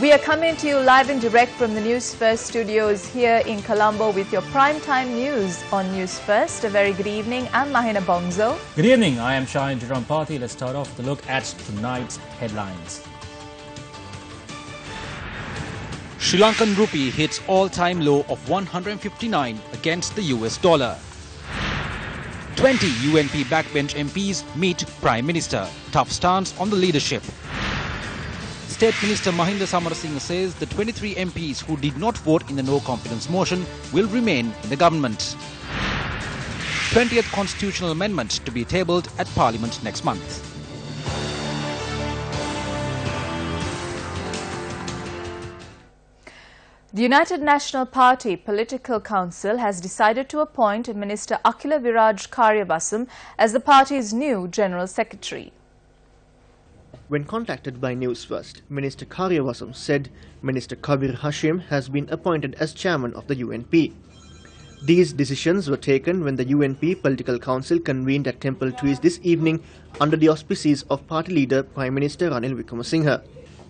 We are coming to you live and direct from the Newsfirst studios here in Colombo with your primetime news on Newsfirst. A very good evening. I'm Mahina Bongzo. Good evening. I am Shahin Jirampati. Let's start off with a look at tonight's headlines. Sri Lankan rupee hits all-time low of 159 against the US dollar. 20 UNP backbench MPs meet Prime Minister. Tough stance on the leadership. State Minister Mahinda Samarasinghe says the 23 MPs who did not vote in the no-confidence motion will remain in the government. 20th constitutional amendment to be tabled at Parliament next month. The United National Party Political Council has decided to appoint Minister Akila Viraj Kariyawasam as the party's new General Secretary. When contacted by Newsfirst, Minister Kariyawasam said Minister Kabir Hashim has been appointed as chairman of the UNP. These decisions were taken when the UNP Political Council convened at Temple Trees this evening under the auspices of party leader Prime Minister Ranil Wickremesinghe.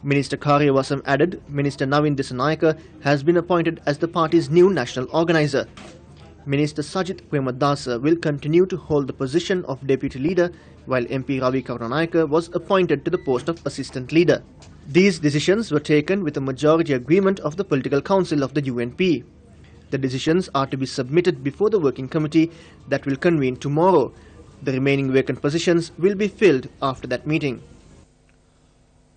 Minister Kariyawasam added Minister Navin Dissanayake has been appointed as the party's new national organiser. Minister Sajith Premadasa will continue to hold the position of deputy leader, while MP Ravi Karunanayake was appointed to the post of assistant leader. These decisions were taken with a majority agreement of the Political Council of the UNP. The decisions are to be submitted before the working committee that will convene tomorrow. The remaining vacant positions will be filled after that meeting.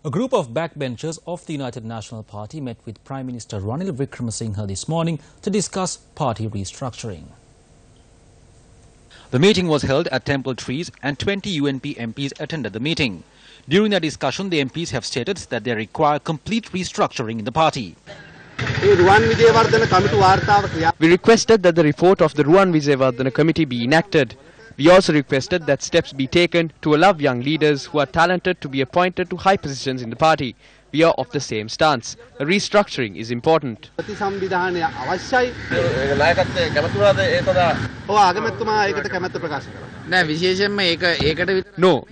A group of backbenchers of the United National Party met with Prime Minister Ranil Wickremesinghe this morning to discuss party restructuring. The meeting was held at Temple Trees and 20 UNP MPs attended the meeting. During their discussion, the MPs have stated that they require complete restructuring in the party. We requested that the report of the Ruwan Vijayawardena committee be enacted. We also requested that steps be taken to allow young leaders who are talented to be appointed to high positions in the party. We are of the same stance. A restructuring is important. No,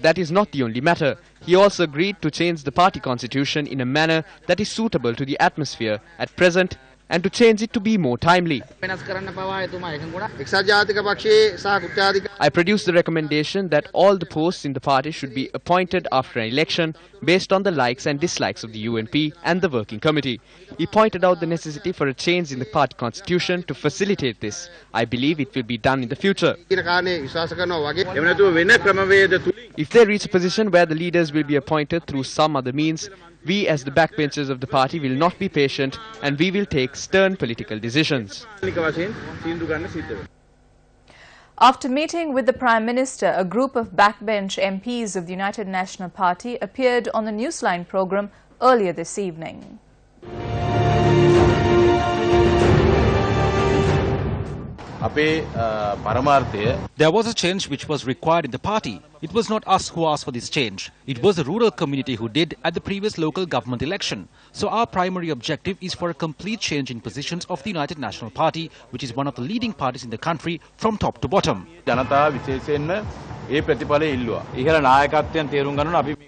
that is not the only matter. He also agreed to change the party constitution in a manner that is suitable to the atmosphere at present and to change it to be more timely. I produced the recommendation that all the posts in the party should be appointed after an election based on the likes and dislikes of the UNP and the working committee. He pointed out the necessity for a change in the party constitution to facilitate this. I believe it will be done in the future. If they reach a position where the leaders will be appointed through some other means, we as the backbenchers of the party will not be patient and we will take stern political decisions. After meeting with the Prime Minister, a group of backbench MPs of the United National Party appeared on the Newsline programme earlier this evening. There was a change which was required in the party. It was not us who asked for this change. It was the rural community who did at the previous local government election. So our primary objective is for a complete change in positions of the United National Party, which is one of the leading parties in the country from top to bottom. The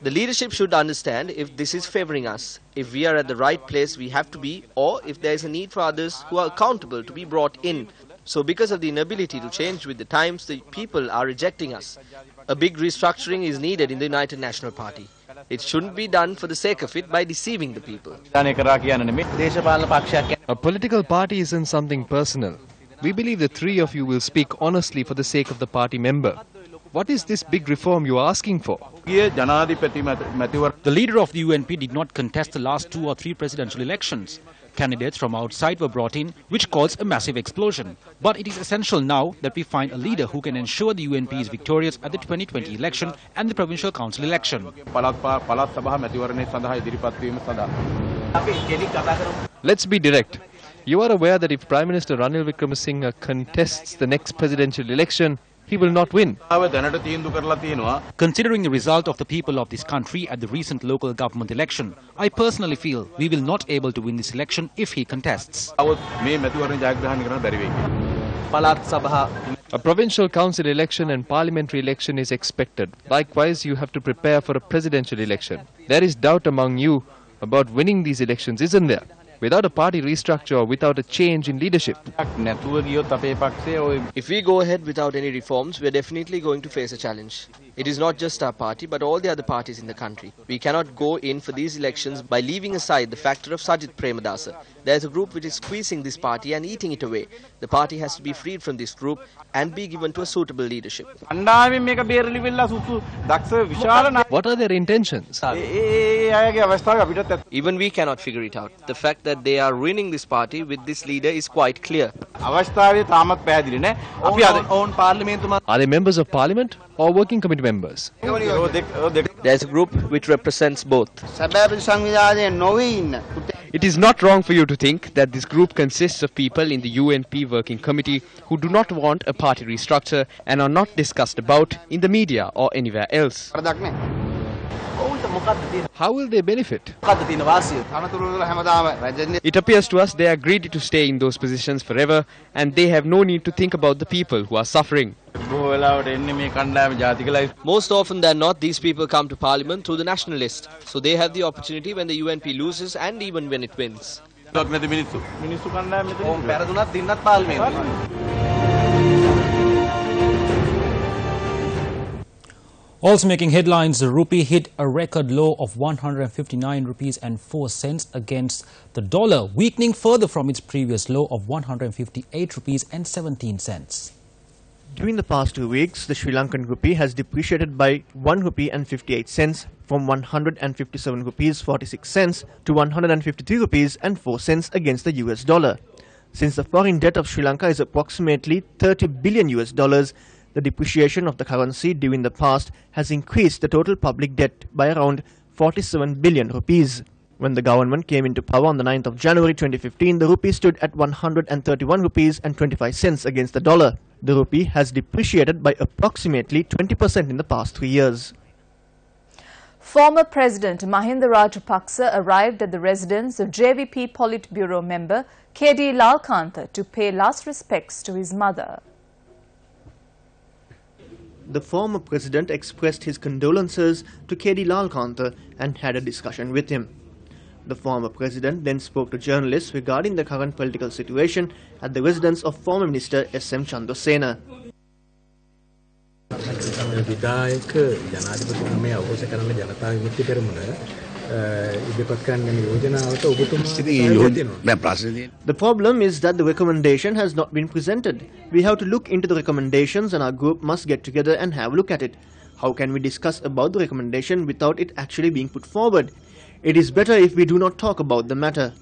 leadership should understand if this is favouring us, if we are at the right place we have to be, or if there is a need for others who are accountable to be brought in. So because of the inability to change with the times, the people are rejecting us. A big restructuring is needed in the United National Party. It shouldn't be done for the sake of it by deceiving the people. A political party isn't something personal. We believe the three of you will speak honestly for the sake of the party member. What is this big reform you are asking for? The leader of the UNP did not contest the last 2 or 3 presidential elections. Candidates from outside were brought in, which caused a massive explosion. But it is essential now that we find a leader who can ensure the UNP is victorious at the 2020 election and the provincial council election. Let's be direct. You are aware that if Prime Minister Ranil Wickremesinghe contests the next presidential election, he will not win. Considering the result of the people of this country at the recent local government election, I personally feel we will not able to win this election if he contests. A provincial council election and parliamentary election is expected. Likewise, you have to prepare for a presidential election. There is doubt among you about winning these elections, isn't there? Without a party restructure or without a change in leadership. If we go ahead without any reforms, we are definitely going to face a challenge. It is not just our party, but all the other parties in the country. We cannot go in for these elections by leaving aside the factor of Sajith Premadasa. There is a group which is squeezing this party and eating it away. The party has to be freed from this group and be given to a suitable leadership. What are their intentions? Even we cannot figure it out. The fact that they are ruining this party with this leader is quite clear. Are they members of parliament or working committee members? There is a group which represents both. It is not wrong for you to think that this group consists of people in the UNP working committee who do not want a party restructure and are not discussed about in the media or anywhere else. How will they benefit? It appears to us they are greedy to stay in those positions forever and they have no need to think about the people who are suffering. Most often than not, these people come to parliament through the national list. So they have the opportunity when the UNP loses and even when it wins. Also making headlines, the rupee hit a record low of 159 rupees and 4 cents against the dollar, weakening further from its previous low of 158 rupees and 17 cents. During the past 2 weeks, the Sri Lankan rupee has depreciated by 1 rupee and 58 cents from 157 rupees 46 cents to 153 rupees and 4 cents against the US dollar. Since the foreign debt of Sri Lanka is approximately $30 billion US dollars, the depreciation of the currency during the past has increased the total public debt by around 47 billion rupees. When the government came into power on the 9th of January 2015, the rupee stood at 131 rupees and 25 cents against the dollar. The rupee has depreciated by approximately 20% in the past 3 years. Former President Mahinda Rajapaksa arrived at the residence of JVP Politburo member K.D. Lalkantha to pay last respects to his mother. The former president expressed his condolences to K.D. Lalkantha and had a discussion with him. The former president then spoke to journalists regarding the current political situation at the residence of former minister S.M. Chandrasena. The problem is that the recommendation has not been presented. We have to look into the recommendations and our group must get together and have a look at it. How can we discuss about the recommendation without it actually being put forward? It is better if we do not talk about the matter.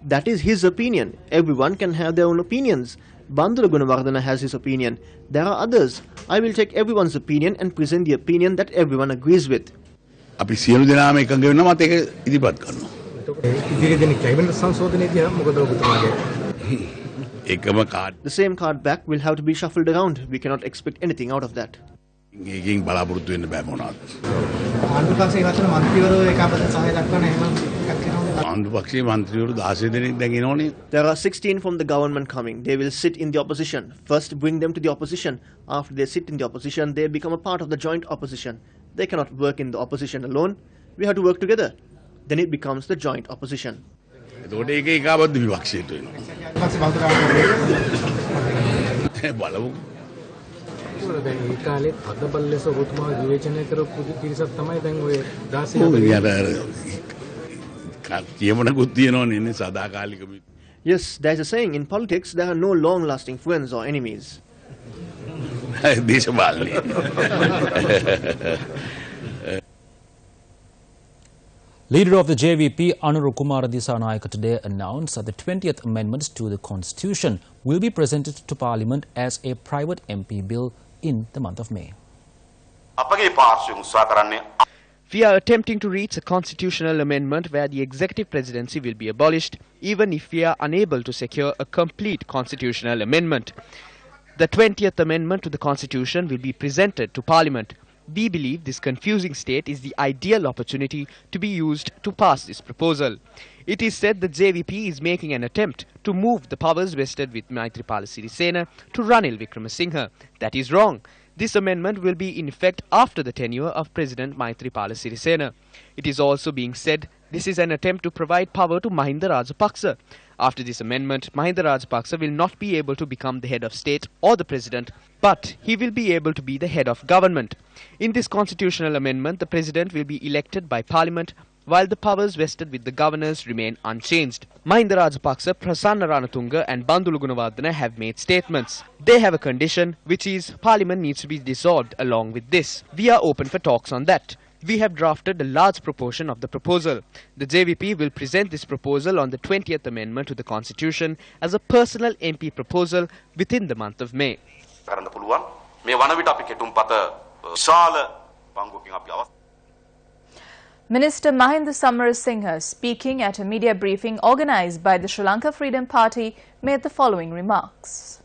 That is his opinion. Everyone can have their own opinions. Bandula Gunawardana has his opinion. There are others. I will take everyone's opinion and present the opinion that everyone agrees with. අපි සියලු දෙනාම එකඟ වෙනවා මත ඒක ඉදිරිපත් කරනවා. The same card back will have to be shuffled around. We cannot expect anything out of that. ඒකෙන් බලාපොරොත්තු වෙන්න බෑ මොනවාද. ආණ්ඩුපක්ෂයේ මන්ත්‍රීවරු 16 දෙනෙක් දැන් එනෝනේ. There are 16 from the government coming. They will sit in the opposition. First bring them to the opposition. After they sit in the opposition, they become a part of the joint opposition. They cannot work in the opposition alone. We have to work together. Then it becomes the joint opposition. එතකොට ඒක ඒකාබද්ධ විපක්ෂයට වෙනවා. බලමු. ඒ කාලේ අදබල් ලෙස ඔබතුමා විවේචනය කරපු පිරිසක් තමයි දැන් ඔය 16 Yes, there is a saying in politics there are no long-lasting friends or enemies. Leader of the JVP, Kumara Dissanayake, today announced that the 20th amendments to the Constitution will be presented to Parliament as a private MP bill in the month of May. We are attempting to reach a constitutional amendment where the executive presidency will be abolished, even if we are unable to secure a complete constitutional amendment. The 20th amendment to the Constitution will be presented to Parliament. We believe this confusing state is the ideal opportunity to be used to pass this proposal. It is said that JVP is making an attempt to move the powers vested with Maithripala Sirisena to Ranil Wickremesinghe. That is wrong. This amendment will be in effect after the tenure of President Maithripala Sirisena. It is also being said this is an attempt to provide power to Mahinda Rajapaksa. After this amendment, Mahinda Rajapaksa will not be able to become the head of state or the president, but he will be able to be the head of government. In this constitutional amendment, the president will be elected by parliament, while the powers vested with the governors remain unchanged. Mahinda Rajapaksa, Prasanna Ranatunga and Bandulu Gunawardena have made statements. They have a condition, which is parliament needs to be dissolved along with this. We are open for talks on that. We have drafted a large proportion of the proposal. The JVP will present this proposal on the 20th amendment to the constitution as a personal MP proposal within the month of May. Minister Mahinda Samarasinghe, speaking at a media briefing organised by the Sri Lanka Freedom Party, made the following remarks.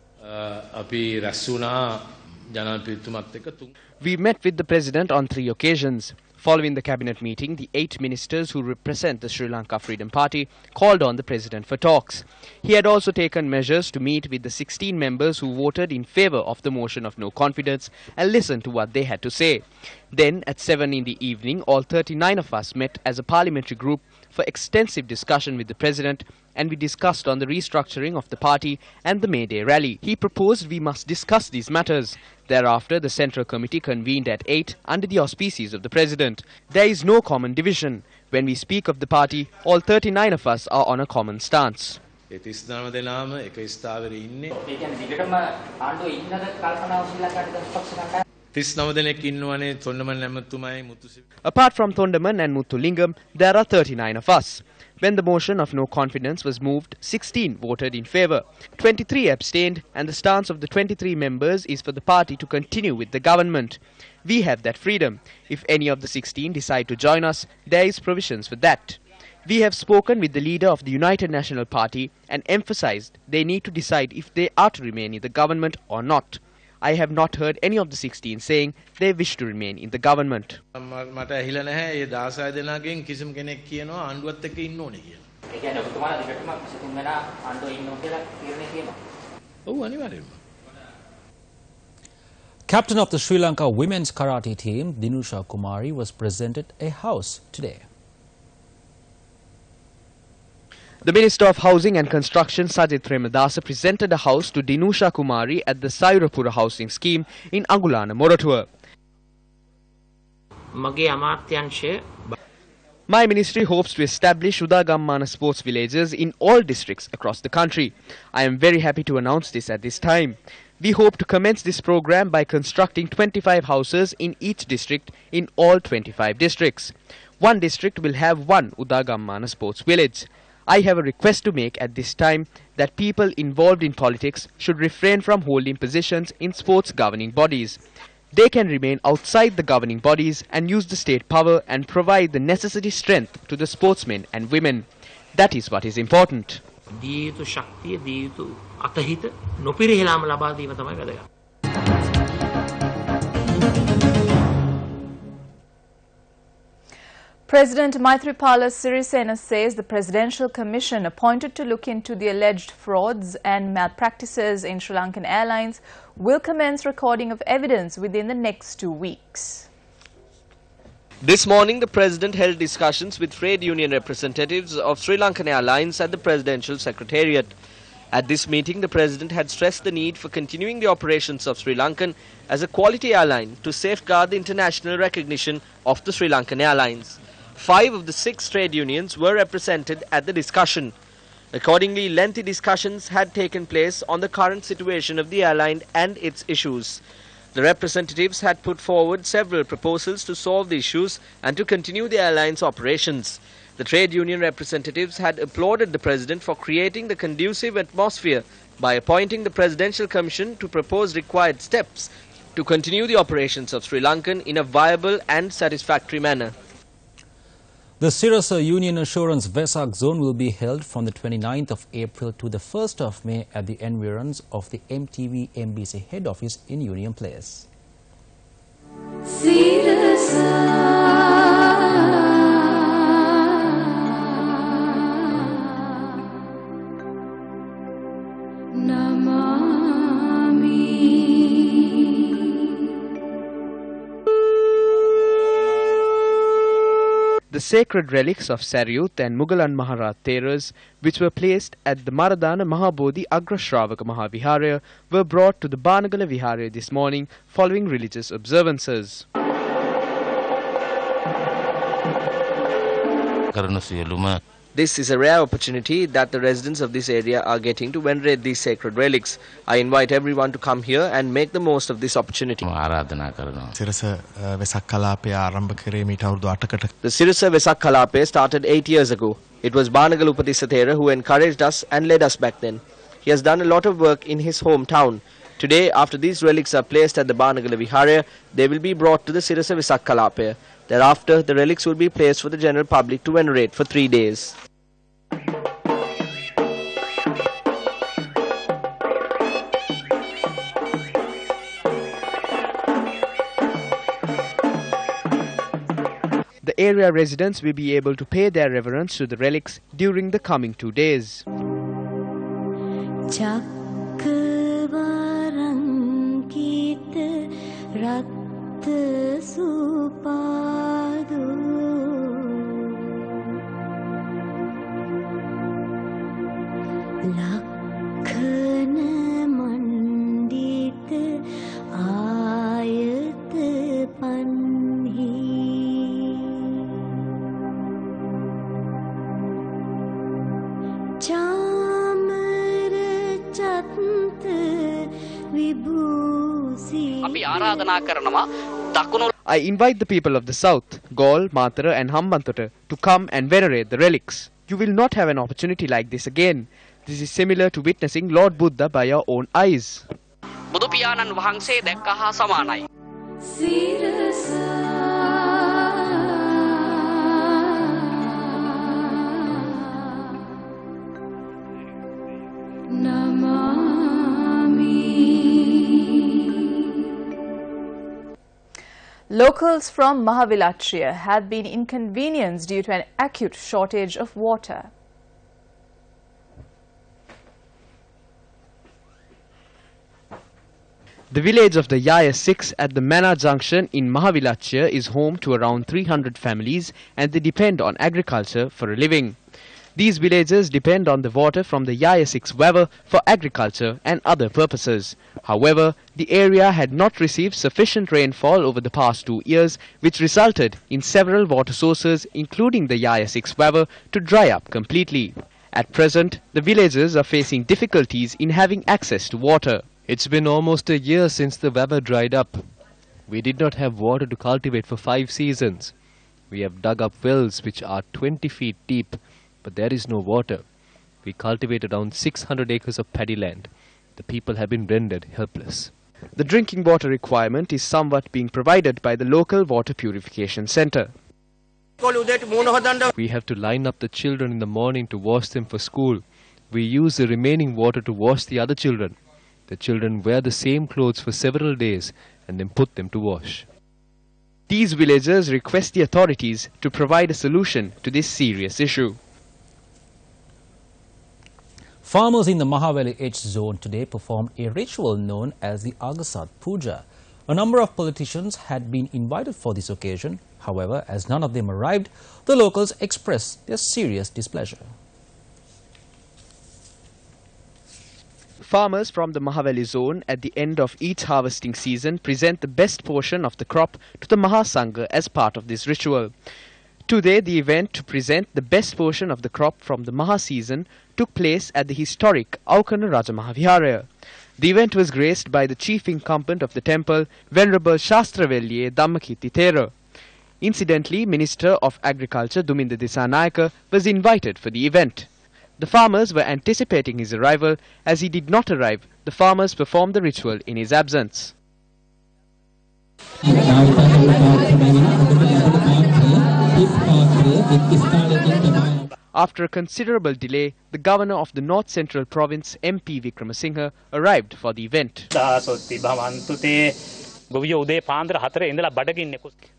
We met with the President on 3 occasions. Following the cabinet meeting, the 8 ministers who represent the Sri Lanka Freedom Party called on the President for talks. He had also taken measures to meet with the 16 members who voted in favour of the motion of no confidence and listen to what they had to say. Then, at 7 in the evening, all 39 of us met as a parliamentary group for extensive discussion with the President, and we discussed on the restructuring of the party and the May Day rally. He proposed we must discuss these matters. Thereafter, the Central Committee convened at 8 under the auspices of the President. There is no common division. When we speak of the party, all 39 of us are on a common stance. Apart from Thondaman and Muthulingam, there are 39 of us. When the motion of no confidence was moved, 16 voted in favour, 23 abstained, and the stance of the 23 members is for the party to continue with the government. We have that freedom. If any of the 16 decide to join us, there is provisions for that. We have spoken with the leader of the United National Party and emphasised they need to decide if they are to remain in the government or not. I have not heard any of the 16 saying they wish to remain in the government. Captain of the Sri Lanka women's karate team, Dinusha Kumari, was presented a house today. The Minister of Housing and Construction, Sajith Premadasa, presented a house to Dinusha Kumari at the Sayurapura housing scheme in Angulana, Moratuwa. My ministry hopes to establish Udagammana sports villages in all districts across the country. I am very happy to announce this at this time. We hope to commence this program by constructing 25 houses in each district in all 25 districts. One district will have one Udagammana sports village. I have a request to make at this time that people involved in politics should refrain from holding positions in sports governing bodies. They can remain outside the governing bodies and use the state power and provide the necessary strength to the sportsmen and women. That is what is important. President Maithripala Sirisena says the Presidential Commission appointed to look into the alleged frauds and malpractices in Sri Lankan Airlines will commence recording of evidence within the next 2 weeks. This morning, the President held discussions with trade union representatives of Sri Lankan Airlines at the Presidential Secretariat. At this meeting, the President had stressed the need for continuing the operations of Sri Lankan as a quality airline to safeguard the international recognition of the Sri Lankan Airlines. 5 of the 6 trade unions were represented at the discussion. Accordingly, lengthy discussions had taken place on the current situation of the airline and its issues. The representatives had put forward several proposals to solve the issues and to continue the airline's operations. The trade union representatives had applauded the President for creating the conducive atmosphere by appointing the Presidential Commission to propose required steps to continue the operations of Sri Lankan in a viable and satisfactory manner. The Sirasa Union Assurance Vesak Zone will be held from the 29th of April to the 1st of May at the environs of the MTV MBC head office in Union Place. The sacred relics of Sariyut and Mugalan Maharat Theras, which were placed at the Maradana Mahabodhi Agrashravaka Mahaviharaya, were brought to the Banagala Viharaya this morning following religious observances. This is a rare opportunity that the residents of this area are getting to venerate these sacred relics. I invite everyone to come here and make the most of this opportunity. The Sirasa Vesak Kalape started 8 years ago. It was Banagala Upadisa Thera who encouraged us and led us back then. He has done a lot of work in his hometown. Today, after these relics are placed at the Banagala Viharaya, they will be brought to the Sirasa Vesak Kalape. Thereafter, the relics will be placed for the general public to venerate for 3 days. The area residents will be able to pay their reverence to the relics during the coming 2 days. I invite the people of the south, Gaul, Matara and Hambantota to come and venerate the relics. You will not have an opportunity like this again. This is similar to witnessing Lord Buddha by your own eyes. Locals from Mahavilachya have been inconvenienced due to an acute shortage of water. The village of the Yaya 6 at the Mana Junction in Mahavilachya is home to around 300 families and they depend on agriculture for a living. These villagers depend on the water from the Yaya 6 river for agriculture and other purposes. However, the area had not received sufficient rainfall over the past 2 years, which resulted in several water sources, including the Yaya 6 river, to dry up completely. At present, the villagers are facing difficulties in having access to water. It's been almost a year since the weather dried up. We did not have water to cultivate for 5 seasons. We have dug up wells which are 20 feet deep, but there is no water. We cultivate around 600 acres of paddy land. The people have been rendered helpless. The drinking water requirement is somewhat being provided by the local water purification center. We have to line up the children in the morning to wash them for school. We use the remaining water to wash the other children. The children wear the same clothes for several days and then put them to wash. These villagers request the authorities to provide a solution to this serious issue. Farmers in the Mahaveli H zone today performed a ritual known as the Agasat Puja. A number of politicians had been invited for this occasion. However, as none of them arrived, the locals expressed their serious displeasure. Farmers from the Mahaveli zone at the end of each harvesting season present the best portion of the crop to the Mahasangha as part of this ritual. Today, the event to present the best portion of the crop from the Maha season took place at the historic Aukana Raja Mahaviharaya. The event was graced by the chief incumbent of the temple, Venerable Shastravelye Dhammakirti Thera. Incidentally, Minister of Agriculture Duminda Dissanayake was invited for the event. The farmers were anticipating his arrival. As he did not arrive, the farmers performed the ritual in his absence. After a considerable delay, the governor of the North Central Province, MP Vikramasinghe, arrived for the event.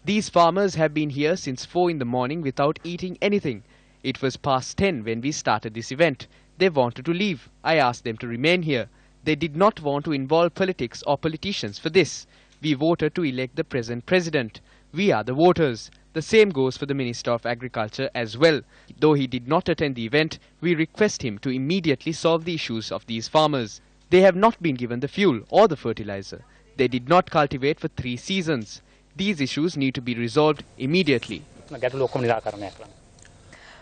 These farmers have been here since 4 in the morning without eating anything. It was past 10 when we started this event. They wanted to leave. I asked them to remain here. They did not want to involve politics or politicians for this. We voted to elect the present president. We are the voters. The same goes for the Minister of Agriculture as well. Though he did not attend the event, we request him to immediately solve the issues of these farmers. They have not been given the fuel or the fertilizer. They did not cultivate for 3 seasons. These issues need to be resolved immediately.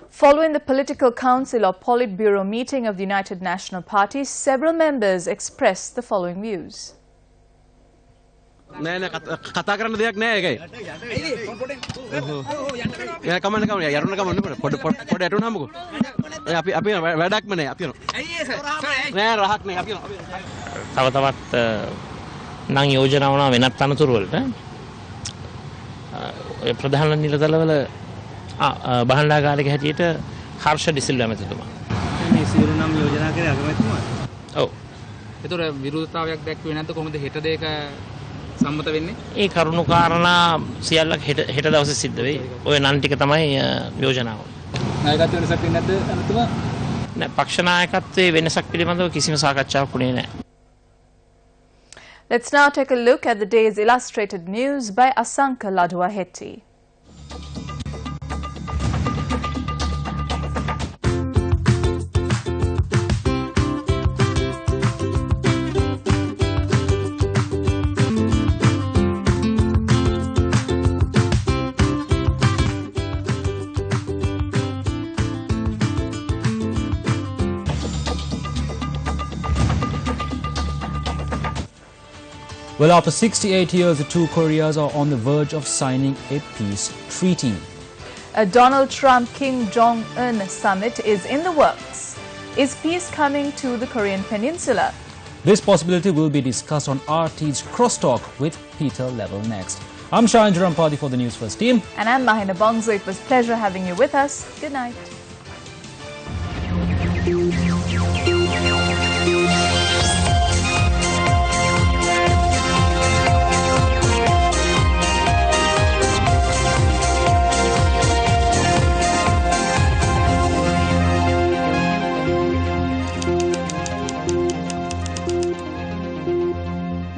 Following the Political Council or Politburo meeting of the United National Party, several members expressed the following views. නම් යෝජනා වුණා වෙනත් අනතුරු වලට ප්‍රධාන නිලතලවල බහණ්ඩාගාරික හැටියට හර්ෂ ඩිසිල්වා මැතිතුමා මේ සියලු නම් යෝජනා කරේ අගමැතිතුමා ඔව් ඒතර විරෝධතාවයක් දැක්ුවේ නැත්නම් කොහොමද හෙට දෙක සම්මත වෙන්නේ ඒ කරුණු කාරණා සියල්ලක් හෙට දවසේ සිද්ධ වෙයි ඔය නම් ටික තමයි යෝජනාව නායකත්ව වෙනසක් වෙන්නේ නැද්ද අනතුමා නෑ පක්ෂ නායකත්වයේ වෙනසක් පිළිබඳව කිසිම සාකච්ඡාවක් වුණේ නෑ. Let's now take a look at the day's illustrated news by Asanka Ladwaheti. Well, after 68 years, the two Koreas are on the verge of signing a peace treaty. A Donald Trump-Kim Jong-un summit is in the works. Is peace coming to the Korean Peninsula? This possibility will be discussed on RT's Crosstalk with Peter Level next. I'm Shahan Jurampati for the News First team. And I'm Mahina Bongso. It was a pleasure having you with us. Good night.